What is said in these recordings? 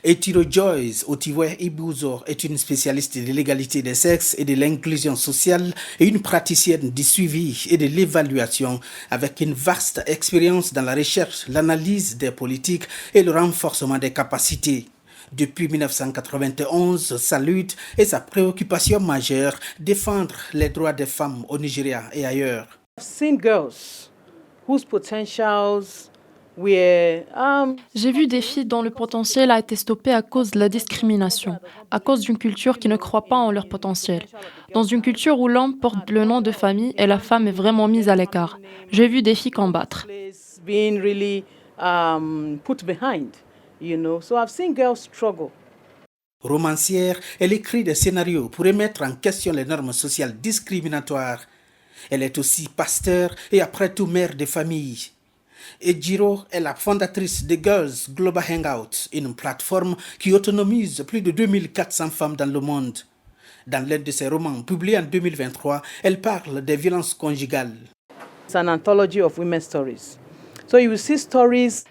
Etiro Joyce Otiwe Ibuzo est une spécialiste de l'égalité des sexes et de l'inclusion sociale et une praticienne du suivi et de l'évaluation avec une vaste expérience dans la recherche, l'analyse des politiques et le renforcement des capacités. Depuis 1991, sa lutte et sa préoccupation majeure, défendre les droits des femmes au Nigeria et ailleurs. J'ai vu des filles dont le potentiel a été stoppé à cause de la discrimination, à cause d'une culture qui ne croit pas en leur potentiel. Dans une culture où l'homme porte le nom de famille et la femme est vraiment mise à l'écart. J'ai vu des filles combattre. Romancière, elle écrit des scénarios pour remettre en question les normes sociales discriminatoires. Elle est aussi pasteur et après tout mère de famille. Ejiro est la fondatrice de Girls Global Hangout, une plateforme qui autonomise plus de 2400 femmes dans le monde. Dans l'un de ses romans publiés en 2023, elle parle des violences conjugales.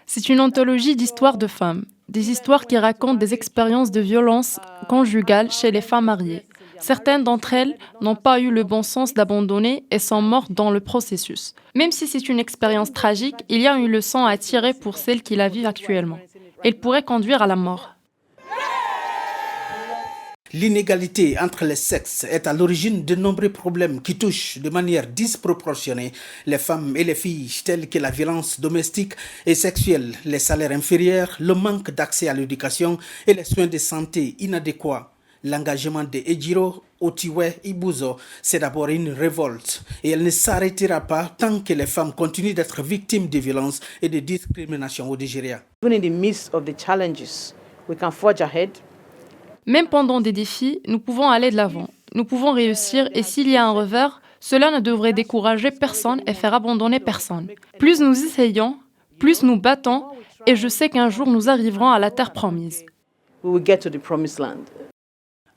C'est une anthologie d'histoires de femmes, des histoires qui racontent des expériences de violence conjugale chez les femmes mariées. Certaines d'entre elles n'ont pas eu le bon sens d'abandonner et sont mortes dans le processus. Même si c'est une expérience tragique, il y a une leçon à tirer pour celles qui la vivent actuellement. Elle pourrait conduire à la mort. L'inégalité entre les sexes est à l'origine de nombreux problèmes qui touchent de manière disproportionnée les femmes et les filles, tels que la violence domestique et sexuelle, les salaires inférieurs, le manque d'accès à l'éducation et les soins de santé inadéquats. L'engagement de Ejiro Otiwe Ibuzo, c'est d'abord une révolte et elle ne s'arrêtera pas tant que les femmes continuent d'être victimes de violences et de discrimination au Nigeria. Même pendant des défis, nous pouvons aller de l'avant. Nous pouvons réussir et s'il y a un revers, cela ne devrait décourager personne et faire abandonner personne. Plus nous essayons, plus nous battons et je sais qu'un jour nous arriverons à la terre promise.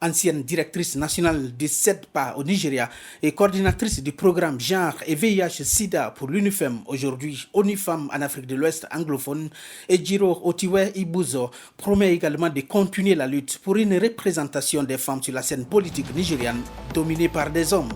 Ancienne directrice nationale du CEDPA au Nigeria et coordinatrice du programme Genre et VIH-Sida pour l'UNIFEM, aujourd'hui ONU Femmes en Afrique de l'Ouest anglophone, Ejiro Otiwe Ibuzo promet également de continuer la lutte pour une représentation des femmes sur la scène politique nigériane dominée par des hommes.